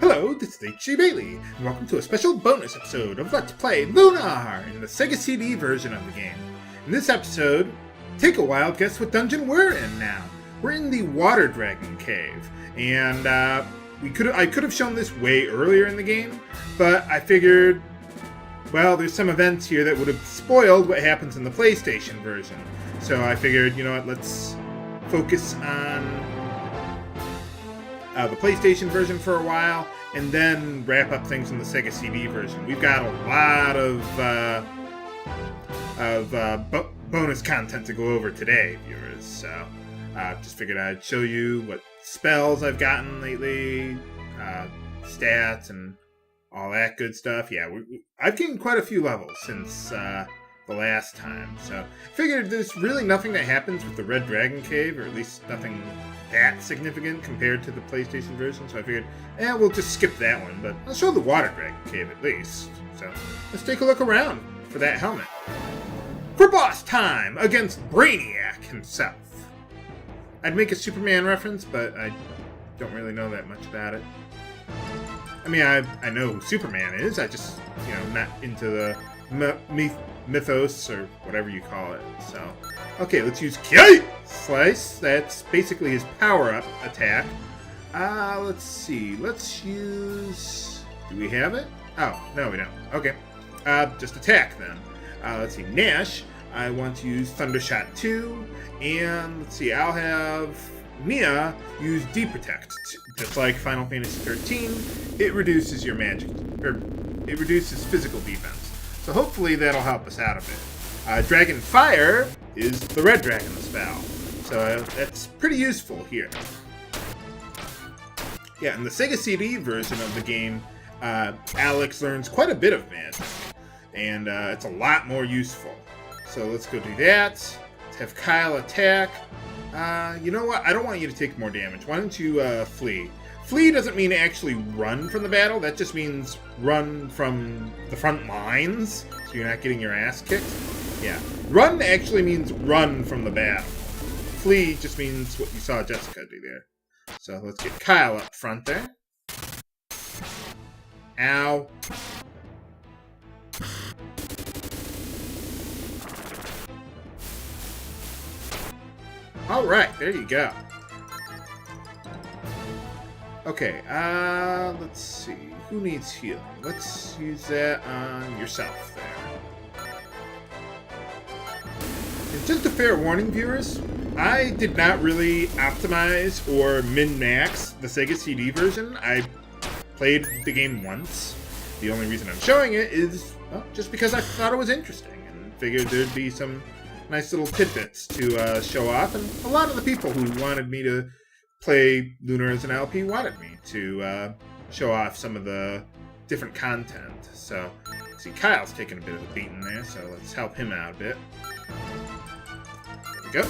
Hello, this is H.G. Bailey, and welcome to a special bonus episode of Let's Play Lunar in the Sega CD version of the game. In this episode, take a wild guess what dungeon we're in now. We're in the Water Dragon Cave, and I could have shown this way earlier in the game, but I figured, well, there's some events here that would have spoiled what happens in the PlayStation version. So I figured, you know what, let's focus on the PlayStation version for a while, and then wrap up things in the Sega CD version. We've got a lot of bonus content to go over today, viewers. So just figured I'd show you what spells I've gotten lately, stats, and all that good stuff. Yeah, I've gained quite a few levels since the last time. So figured there's really nothing that happens with the Red Dragon Cave, or at least nothing that significant compared to the PlayStation version, so I figured, we'll just skip that one, but I'll show the Water Dragon Cave at least. So let's take a look around for that helmet. For boss time against Brainiac himself. I'd make a Superman reference, but I don't really know that much about it. I mean, I know who Superman is, I just, not into the mythos or whatever you call it, so. Okay, let's use Ki Slice. That's basically his power-up attack. Let's see. Let's use... Do we have it? Oh, no we don't. Okay. Just attack then. Let's see. Nash. I want to use Thundershot 2. And let's see. I'll have Mia use D-Protect. Just like Final Fantasy 13, it reduces your magic... it reduces physical defense. So hopefully that'll help us out a bit. Dragon Fire is the Red Dragon spell, so that's pretty useful here. Yeah, in the Sega CD version of the game, Alex learns quite a bit of magic, and it's a lot more useful. So let's go do that. Let's have Kyle attack. You know what? I don't want you to take more damage. Why don't you flee? Flee doesn't mean actually run from the battle. That just means run from the front lines, so you're not getting your ass kicked. Yeah. Run actually means run from the battle. Flee just means what you saw Jessica do there. So let's get Kyle up front there. Ow. Alright, there you go. Okay, let's see. Who needs healing? Let's use that on yourself there. And just a fair warning, viewers, I did not really optimize or min-max the Sega CD version. I played the game once. The only reason I'm showing it is, well, just because I thought it was interesting and figured there'd be some nice little tidbits to show off. And a lot of the people who wanted me to play Lunar as an LP wanted me to show off some of the different content. So, see, Kyle's taking a bit of a beating there, so let's help him out a bit. There we go.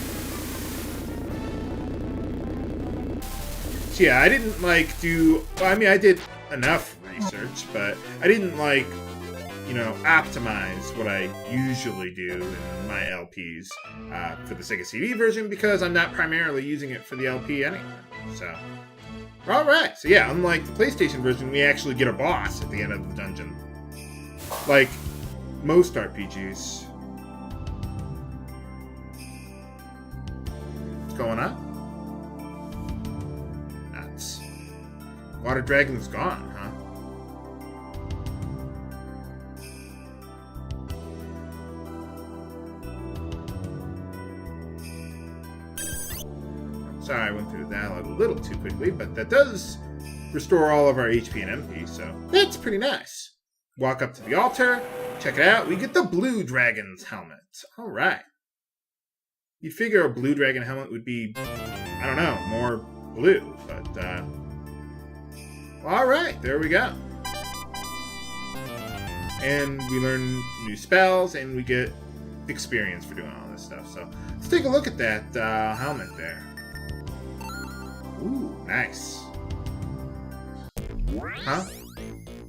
So yeah, I didn't I did enough research, but I didn't optimize what I usually do in my LPs for the Sega CD version, because I'm not primarily using it for the LP anyway. So, alright. So yeah, unlike the PlayStation version, we actually get a boss at the end of the dungeon. Like most RPGs. What's going on? Nuts. Water Dragon's gone, huh? Sorry, I went through the dialogue a little too quickly, but that does restore all of our HP and MP, so that's pretty nice. Walk up to the altar, check it out, we get the Blue Dragon's helmet. Alright. You'd figure a Blue Dragon helmet would be, I don't know, more blue, but, alright, there we go. And we learn new spells, and we get experience for doing all this stuff, so let's take a look at that helmet there. Ooh, nice. Huh?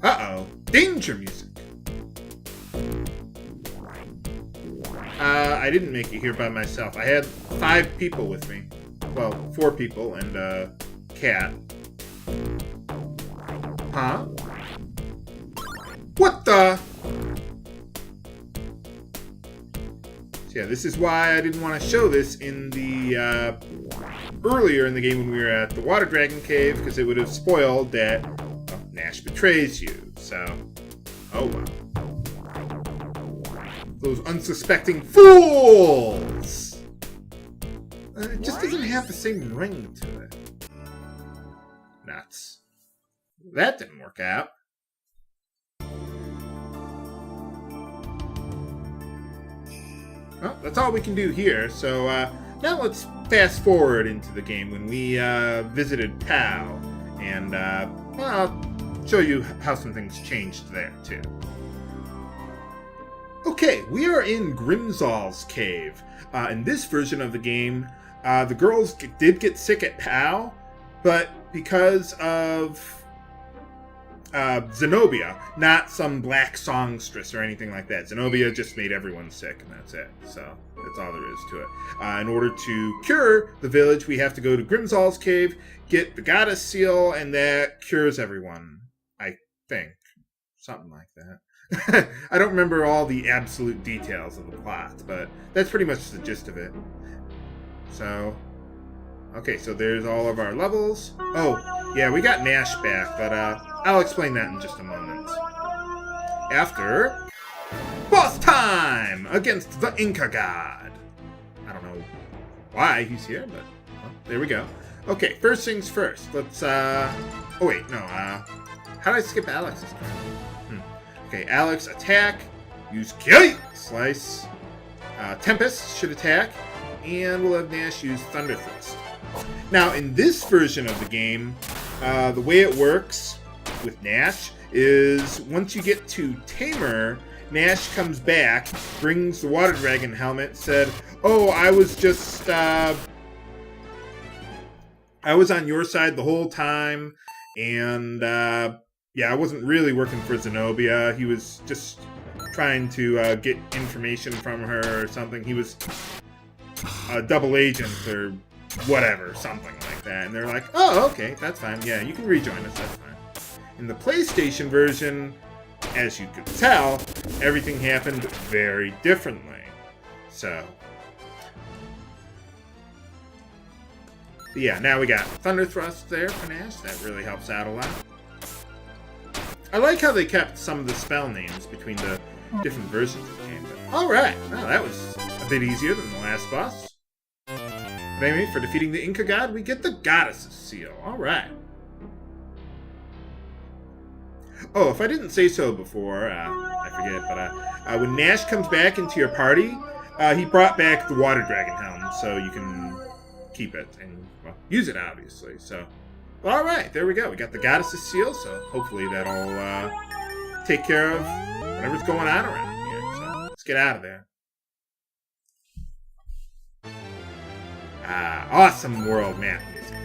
Uh-oh. Danger music. I didn't make it here by myself. I had 5 people with me. Well, 4 people and a cat. Huh? Huh? What the? So yeah, this is why I didn't want to show this in the earlier in the game when we were at the Water Dragon Cave, because it would have spoiled that Nash betrays you. So, oh well. Those unsuspecting fools! It just doesn't have the same ring to it. Nuts. That didn't work out. Well, that's all we can do here, so now let's fast forward into the game when we visited Tao, and I'll show you how some things changed there, too. Okay, we are in Grizzles Cave. In this version of the game, the girls did get sick at Pau, but because of Zenobia, not some black songstress or anything like that. Zenobia just made everyone sick, and that's it. So that's all there is to it. In order to cure the village, we have to go to Grizzles Cave, get the goddess seal, and that cures everyone. I think. Something like that. I don't remember all the absolute details of the plot, but that's pretty much the gist of it. So, okay, so there's all of our levels. Oh, yeah, we got Nash back, but I'll explain that in just a moment. After boss time against the Inca God. I don't know why he's here, but well, there we go. Okay, first things first. Let's oh wait, no, how did I skip Alex's turn? Okay, Alex attack, use Kill Slice, Tempest should attack, and we'll have Nash use Thunder Thrust. Now, in this version of the game, the way it works with Nash is once you get to Tamer, Nash comes back, brings the Water Dragon helmet, said, "Oh, I was just, I was on your side the whole time, and, yeah, I wasn't really working for Zenobia. He was just trying to get information from her or something. He was a double agent or whatever, something like that." And they're like, "Oh, okay, that's fine. Yeah, you can rejoin us, that's fine." In the PlayStation version, as you could tell, everything happened very differently. So, but yeah, now we got Thunder Thrust there for Nash. That really helps out a lot. I like how they kept some of the spell names between the different versions of the game. Alright, well, that was a bit easier than the last boss. But anyway, for defeating the Inca God, we get the Goddess's Seal. Alright. Oh, if I didn't say so before, I forget, but when Nash comes back into your party, he brought back the Water Dragon Helm, so you can keep it and, well, use it, obviously, so... Alright, there we go. We got the Goddess's Seal, so hopefully that'll take care of whatever's going on around here. So let's get out of there. Awesome world map music.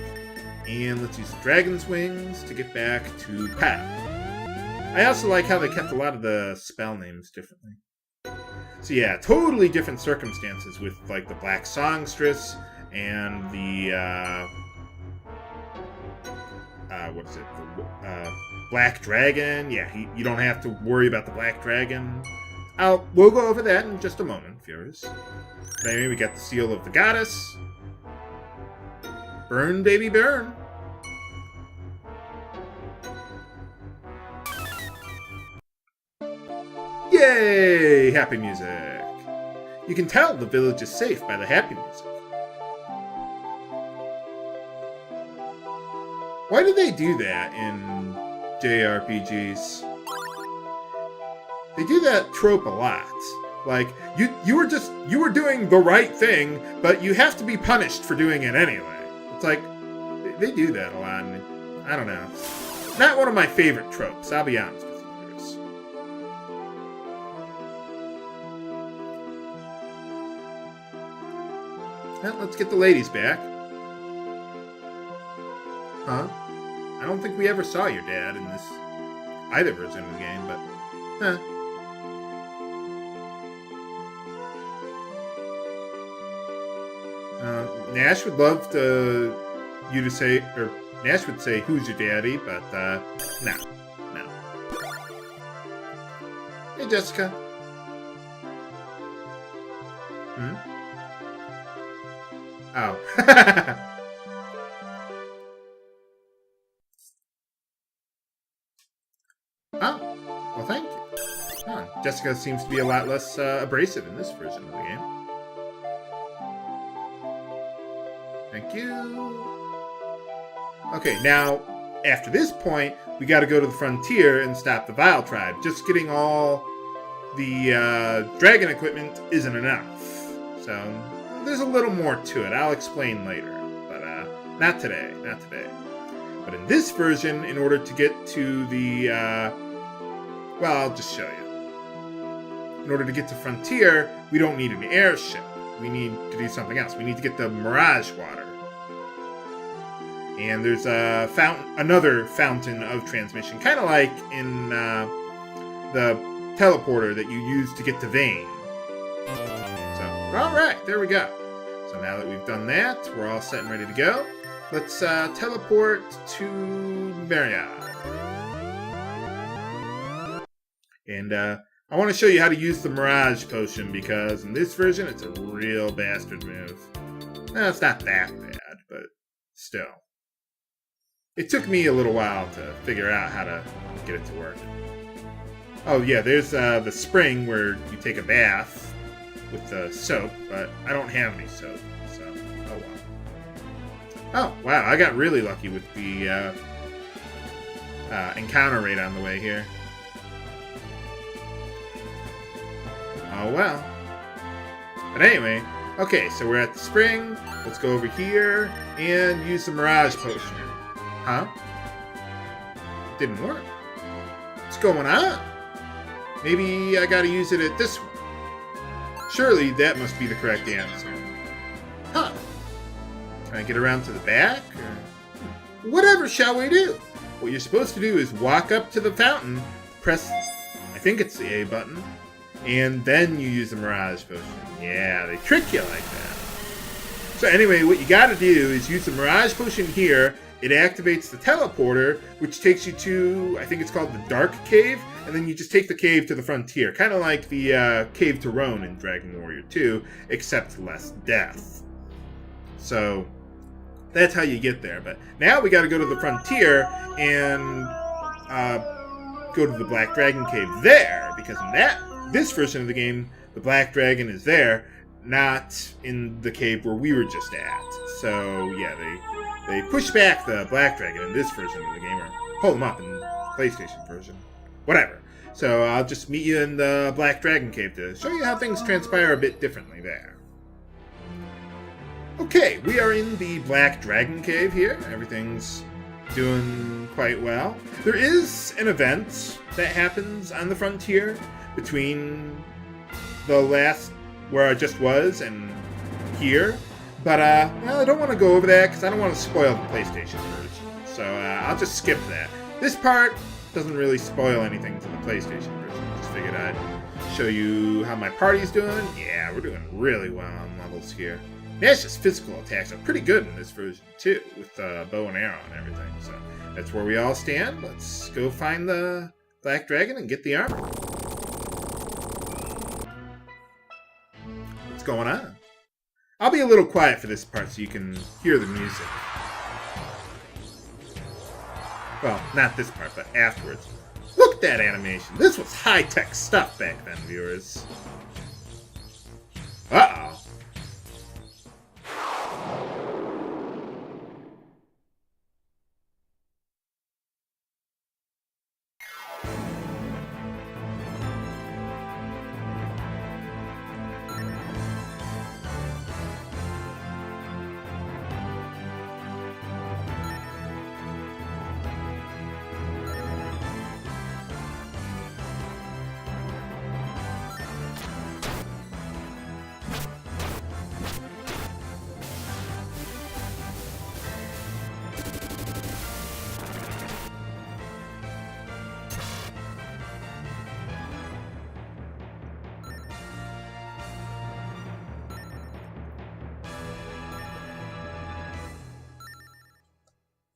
And let's use the Dragon's Wings to get back to Pat. I also like how they kept a lot of the spell names differently. So yeah, totally different circumstances with like the Black Songstress and the what is it? The Black Dragon. Yeah, you don't have to worry about the Black Dragon. We'll go over that in just a moment, viewers. But anyway, we got the Seal of the Goddess. Burn, baby, burn. Yay! Happy music. You can tell the village is safe by the happy music. Why do they do that in JRPGs? They do that trope a lot. Like, you were doing the right thing, but you have to be punished for doing it anyway. It's like, they do that a lot, and I don't know. Not one of my favorite tropes, I'll be honest with you, viewers. Well, let's get the ladies back. Huh? I don't think we ever saw your dad in this either version of the game, but Nash would love you to say, or Nash would say, "Who's your daddy?" But no. Hey, Jessica. Oh. Oh. Well, thank you. Huh. Jessica seems to be a lot less abrasive in this version of the game. Thank you. Okay, now, after this point, we gotta go to the frontier and stop the Vile Tribe. Just getting all the dragon equipment isn't enough. So, there's a little more to it. I'll explain later. But, not today. Not today. But in this version, in order to get to the, well, I'll just show you. In order to get to Frontier, we don't need an airship. We need to do something else. We need to get the Mirage Water. And there's a another fountain of transmission, kind of like in the teleporter that you use to get to Vane. So, alright, there we go. So now that we've done that, we're all set and ready to go. Let's teleport to Brainiac. And I want to show you how to use the Mirage Potion, because in this version, it's a real bastard move. No, it's not that bad, but still. It took me a little while to figure out how to get it to work. Oh yeah, there's the spring where you take a bath with the soap, but I don't have any soap, so oh well. Oh, wow, I got really lucky with the encounter rate on the way here. Oh well. But anyway, okay, so we're at the spring. Let's go over here and use the Mirage Potion. Huh? It didn't work. What's going on? Maybe I gotta use it at this one. Surely that must be the correct answer. Huh. Can I get around to the back? Or... Whatever shall we do? What you're supposed to do is walk up to the fountain, press, I think it's the A button, and then you use the Mirage Potion. Yeah, they trick you like that. So anyway, what you gotta do is use the Mirage Potion here. It activates the teleporter, which takes you to, I think it's called the Dark Cave, and then you just take the cave to the frontier. Kind of like the Cave to Roan in Dragon Warrior 2, except less death. So, that's how you get there. But now we gotta go to the frontier and go to the Black Dragon Cave there, because in this version of the game, the Black Dragon is there, not in the cave where we were just at. So, yeah, they push back the Black Dragon in this version of the game, or pull them up in the PlayStation version. Whatever. So I'll just meet you in the Black Dragon Cave to show you how things transpire a bit differently there. Okay, we are in the Black Dragon Cave here. Everything's doing quite well. There is an event that happens on the frontier between the last, where I just was, and here. But, well, I don't want to go over that because I don't want to spoil the PlayStation version. So, I'll just skip that. This part doesn't really spoil anything to the PlayStation version. Just figured I'd show you how my party's doing. Yeah, we're doing really well on levels here. Nash's physical attacks are pretty good in this version, too, with bow and arrow and everything. So, that's where we all stand. Let's go find the Black Dragon and get the armor. What's going on? I'll be a little quiet for this part so you can hear the music. Well, not this part, but afterwards. Look at that animation. This was high-tech stuff back then, viewers. Uh-oh.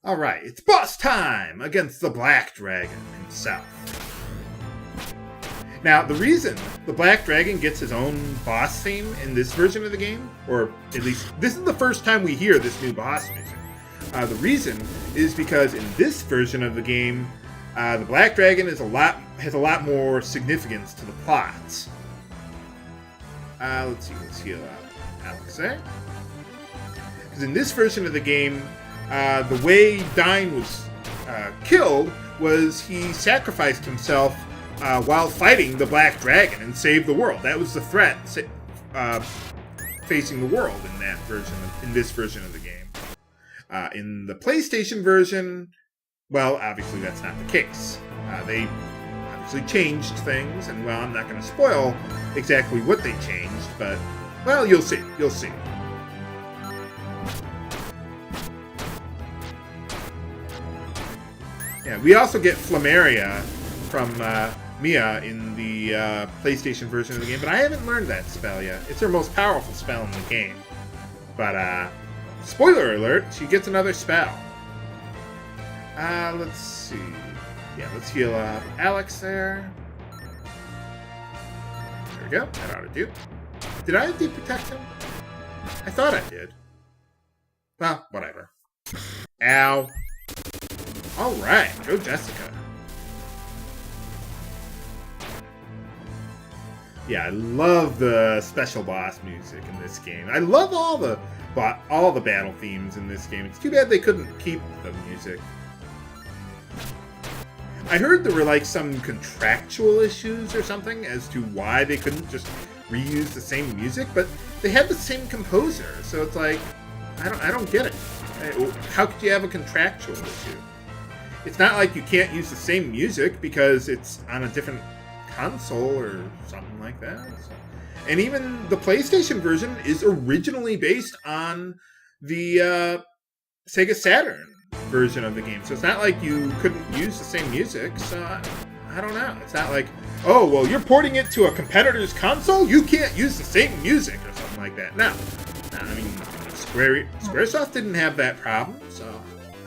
Alright, it's boss time against the Black Dragon himself. Now, the reason the Black Dragon gets his own boss theme in this version of the game, or at least this is the first time we hear this new boss music. The reason is because in this version of the game, the Black Dragon has a lot more significance to the plot. Let's see, let's heal Alex there. Because in this version of the game, the way Dine was killed was he sacrificed himself while fighting the Black Dragon and saved the world. That was the threat facing the world in that version, in this version of the game. In the PlayStation version, well, obviously that's not the case. They obviously changed things, and well, I'm not going to spoil exactly what they changed, but well, you'll see. You'll see. Yeah, we also get Flammaria from Mia in the PlayStation version of the game, but I haven't learned that spell yet. It's her most powerful spell in the game. But, spoiler alert, she gets another spell. Let's see. Yeah, let's heal Alex there. There we go. That ought to do. Did I deprotect him? I thought I did. Well, whatever. Ow. Alright, go Jessica. Yeah, I love the special boss music in this game. I love all the battle themes in this game. It's too bad they couldn't keep the music. I heard there were like some contractual issues or something as to why they couldn't just reuse the same music, but they had the same composer, so it's like I don't get it. How could you have a contractual issue? It's not like you can't use the same music because it's on a different console or something like that. So. And even the PlayStation version is originally based on the Sega Saturn version of the game. So it's not like you couldn't use the same music. So I don't know. It's not like, oh, well, you're porting it to a competitor's console? You can't use the same music or something like that. No. I mean, Squaresoft didn't have that problem, so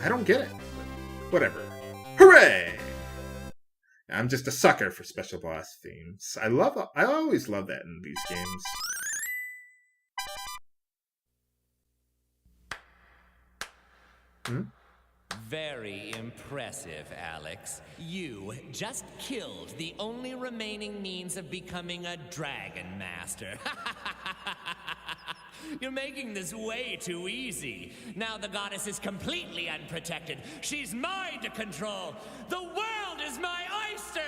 I don't get it. Whatever. Hooray! I'm just a sucker for special boss themes. I always love that in these games. Very impressive, Alex. You just killed the only remaining means of becoming a Dragon Master. You're making this way too easy. Now the goddess is completely unprotected. She's mine to control. The world is my oyster!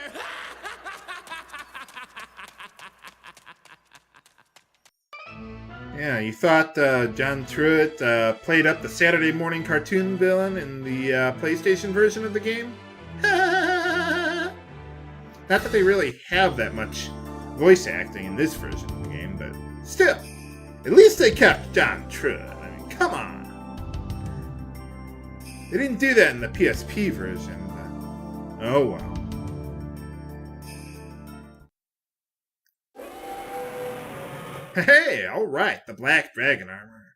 Yeah, you thought John Truitt played up the Saturday morning cartoon villain in the PlayStation version of the game? Not that they really have that much voice acting in this version of the game, but still. At least they kept John Truitt. I mean, come on. They didn't do that in the PSP version, but oh well. Hey, alright, the Black Dragon armor.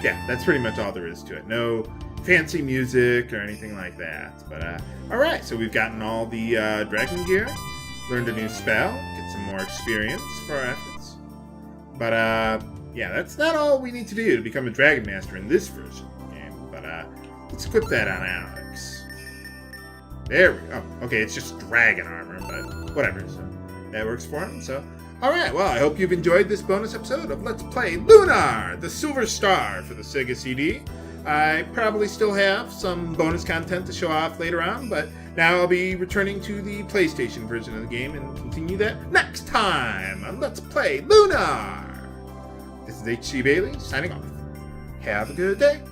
Yeah, that's pretty much all there is to it. No fancy music or anything like that. But, alright, so we've gotten all the dragon gear, learned a new spell, get some more experience for our efforts. But, yeah, that's not all we need to do to become a Dragon Master in this version of the game. But, let's equip that on Alex. There we go. Okay, it's just dragon armor, but whatever, so that works for him. So, alright, well, I hope you've enjoyed this bonus episode of Let's Play Lunar, the Silver Star for the Sega CD. I probably still have some bonus content to show off later on, but now I'll be returning to the PlayStation version of the game and continue that next time on Let's Play Lunar. This is H.C. Bailey signing off. Have a good day.